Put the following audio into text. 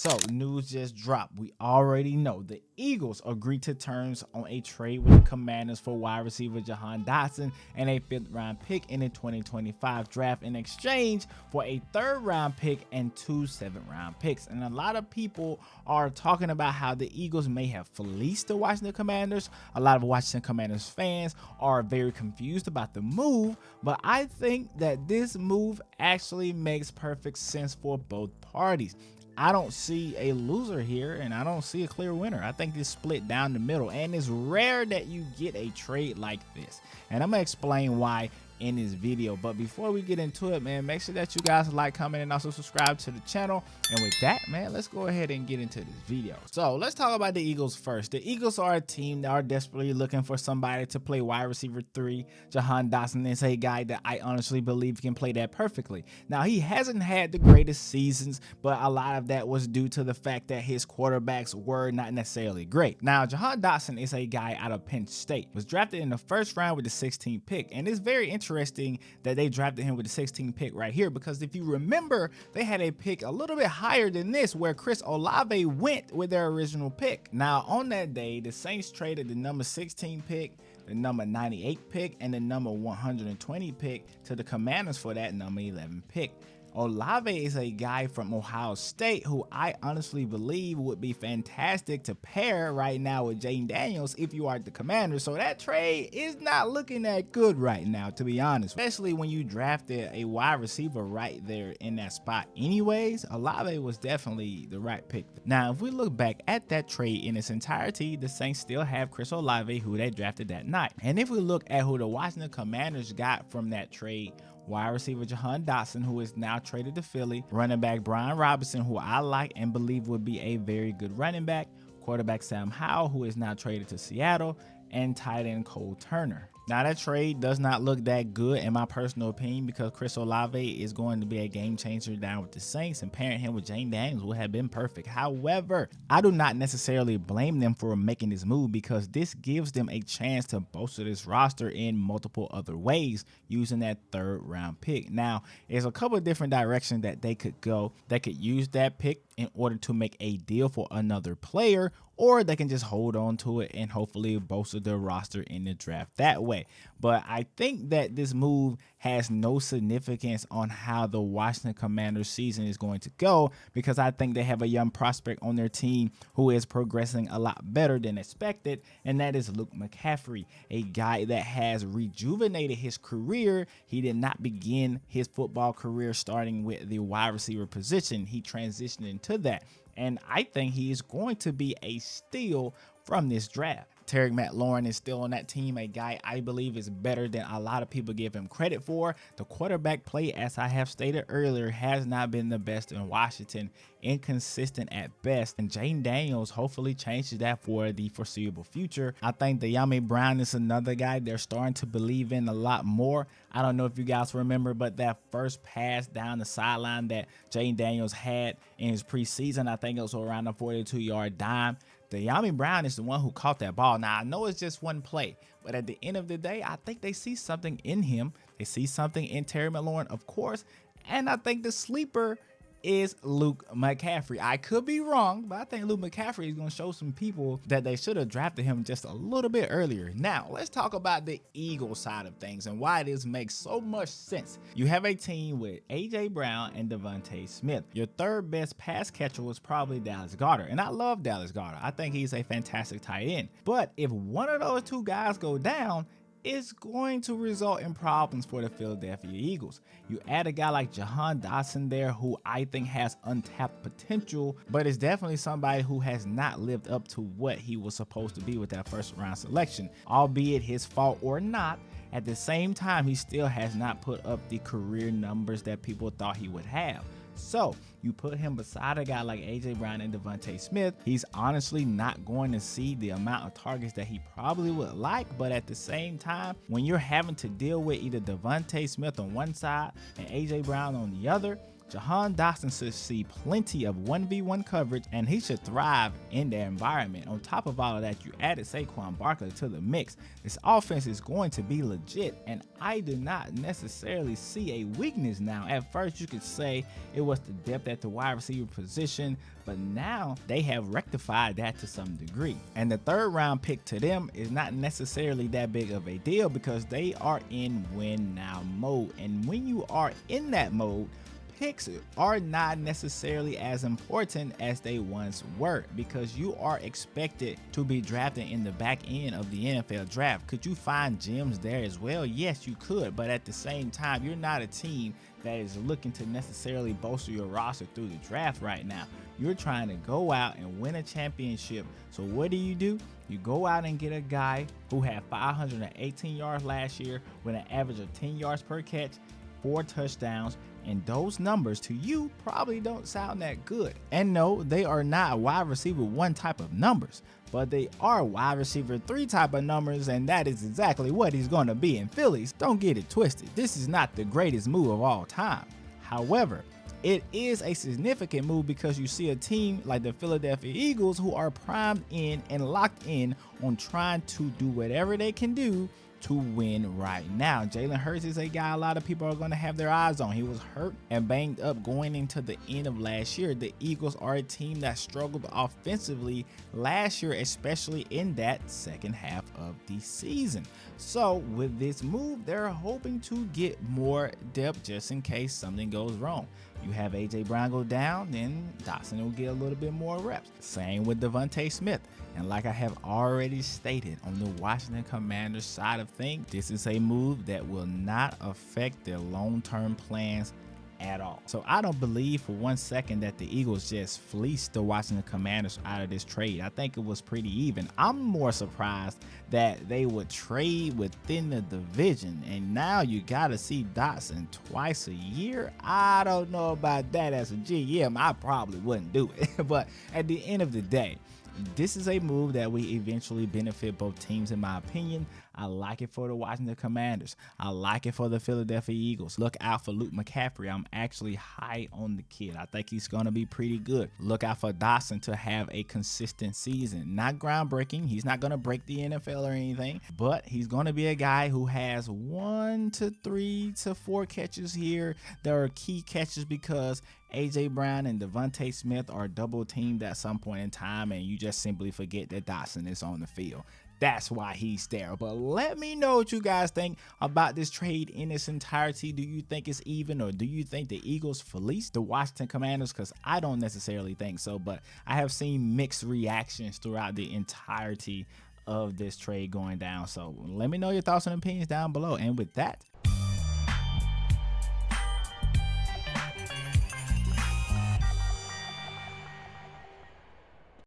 So news just dropped. We already know the Eagles agreed to terms on a trade with the Commanders for wide receiver Jahan Dotson and a 5th round pick in the 2025 draft in exchange for a 3rd round pick and 2 7th round picks. And a lot of people are talking about how the Eagles may have fleeced the Washington Commanders. A lot of Washington Commanders fans are very confused about the move, but I think that this move actually makes perfect sense for both parties. I don't see a loser here, and I don't see a clear winner. I think it's split down the middle, and it's rare that you get a trade like this. And I'm gonna explain why in this video. But before we get into it, man, make sure that you guys like, comment, and also subscribe to the channel. And with that, man, let's go ahead and get into this video. So let's talk about the Eagles first. The Eagles are a team that are desperately looking for somebody to play wide receiver 3. Jahan Dotson is a guy that I honestly believe can play that perfectly. Now, he hasn't had the greatest seasons, but a lot of that was due to the fact that his quarterbacks were not necessarily great. Now, Jahan Dotson is a guy out of Penn State, was drafted in the 1st round with the 16th pick, and it's very interesting that they drafted him with the 16th pick right here, because if you remember, they had a pick a little bit higher than this where Chris Olave went with their original pick. Now, on that day, the Saints traded the number 16 pick, the number 98 pick, and the number 120 pick to the Commanders for that number 11 pick. Olave is a guy from Ohio State who I honestly believe would be fantastic to pair right now with Jaden Daniels if you are the Commanders. So that trade is not looking that good right now, to be honest, especially when you drafted a wide receiver right there in that spot anyways. Olave was definitely the right pick. Now, if we look back at that trade in its entirety, the Saints still have Chris Olave, who they drafted that night. And if we look at who the Washington Commanders got from that trade, wide receiver Jahan Dotson, who is now traded to Philly, running back Brian Robinson, who I like and believe would be a very good running back, quarterback Sam Howell, who is now traded to Seattle, and tight end Cole Turner. Now, that trade does not look that good in my personal opinion, because Chris Olave is going to be a game changer down with the Saints, and pairing him with Jaden Daniels would have been perfect. However, I do not necessarily blame them for making this move, because this gives them a chance to bolster this roster in multiple other ways using that 3rd round pick. Now, there's a couple of different directions that they could go. They could use that pick in order to make a deal for another player, or they can just hold on to it and hopefully bolster their roster in the draft that way. But I think that this move has no significance on how the Washington Commanders season is going to go, because I think they have a young prospect on their team who is progressing a lot better than expected, and that is Luke McCaffrey, a guy that has rejuvenated his career. He did not begin his football career starting with the wide receiver position. He transitioned into that, and I think he is going to be a steal from this draft. Terry McLaurin is still on that team, a guy I believe is better than a lot of people give him credit for. The quarterback play, as I have stated earlier, has not been the best in Washington, inconsistent at best, and Jaden Daniels hopefully changes that for the foreseeable future. I think Dyami Brown is another guy they're starting to believe in a lot more. I don't know if you guys remember, but that first pass down the sideline that Jaden Daniels had in his preseason, I think it was around a 42-yard dime. Dyami Brown is the one who caught that ball. Now, I know it's just one play, but at the end of the day, I think they see something in him. They see something in Terry McLaurin, of course, and I think the sleeper is Luke McCaffrey. I could be wrong, but I think Luke McCaffrey is going to show some people that they should have drafted him just a little bit earlier. Now, let's talk about the Eagles side of things and why this makes so much sense. You have a team with A.J. Brown and Davinci Smith. Your 3rd best pass catcher was probably Dallas Goedert, and I love Dallas Goedert. I think he's a fantastic tight end. But if one of those 2 guys go down, it's going to result in problems for the Philadelphia Eagles. You add a guy like Jahan Dotson there, who I think has untapped potential, but is definitely somebody who has not lived up to what he was supposed to be with that 1st round selection, albeit his fault or not. At the same time, he still has not put up the career numbers that people thought he would have. So you put him beside a guy like A.J. Brown and Davinci Smith, he's honestly not going to see the amount of targets that he probably would like. But at the same time, when you're having to deal with either Davinci Smith on one side and A.J. Brown on the other, Jahan Dotson should see plenty of 1v1 coverage, and he should thrive in their environment. On top of all of that, you added Saquon Barkley to the mix. This offense is going to be legit, and I do not necessarily see a weakness now. At first, you could say it was the depth at the wide receiver position, but now they have rectified that to some degree. And the third round pick to them is not necessarily that big of a deal because they are in win now mode. And when you are in that mode, picks are not necessarily as important as they once were because you are expected to be drafted in the back end of the NFL draft. Could you find gems there as well? Yes, you could, but at the same time, you're not a team that is looking to necessarily bolster your roster through the draft right now. You're trying to go out and win a championship. So what do? You go out and get a guy who had 518 yards last year with an average of 10 yards per catch, 4 touchdowns, and those numbers to you probably don't sound that good. And no, they are not wide receiver 1 type of numbers, but they are wide receiver 3 type of numbers, and that is exactly what he's going to be in Phillies. Don't get it twisted. This is not the greatest move of all time. However, it is a significant move because you see a team like the Philadelphia Eagles who are primed in and locked in on trying to do whatever they can do to win right now. Jalen Hurts is a guy a lot of people are going to have their eyes on. He was hurt and banged up going into the end of last year. The Eagles are a team that struggled offensively last year, especially in that second half of the season. So with this move, they're hoping to get more depth just in case something goes wrong. You have AJ Brown go down, then Dotson will get a little bit more reps. Same with Devontae Smith. And like I have already stated on the Washington Commanders side of things, this is a move that will not affect their long-term plans at all. So I don't believe for 1 second that the Eagles just fleeced the Washington Commanders out of this trade. I think it was pretty even. I'm more surprised that they would trade within the division, and now you got to see Dotson twice a year. I don't know about that. As a GM, I probably wouldn't do it. But at the end of the day, this is a move that will eventually benefit both teams, in my opinion. I like it for the Washington Commanders. I like it for the Philadelphia Eagles. Look out for Luke McCaffrey. I'm actually high on the kid. I think he's going to be pretty good. Look out for Dotson to have a consistent season. Not groundbreaking. He's not going to break the NFL or anything, but he's going to be a guy who has 1 to 3 to 4 catches here. There are key catches because AJ Brown and Devontae Smith are double teamed at some point in time, and you just simply forget that Dotson is on the field. That's why he's there. But let me know what you guys think about this trade in its entirety. Do you think it's even, or do you think the Eagles fleeced the Washington Commanders? Because I don't necessarily think so, but I have seen mixed reactions throughout the entirety of this trade going down. So let me know your thoughts and opinions down below. And with that,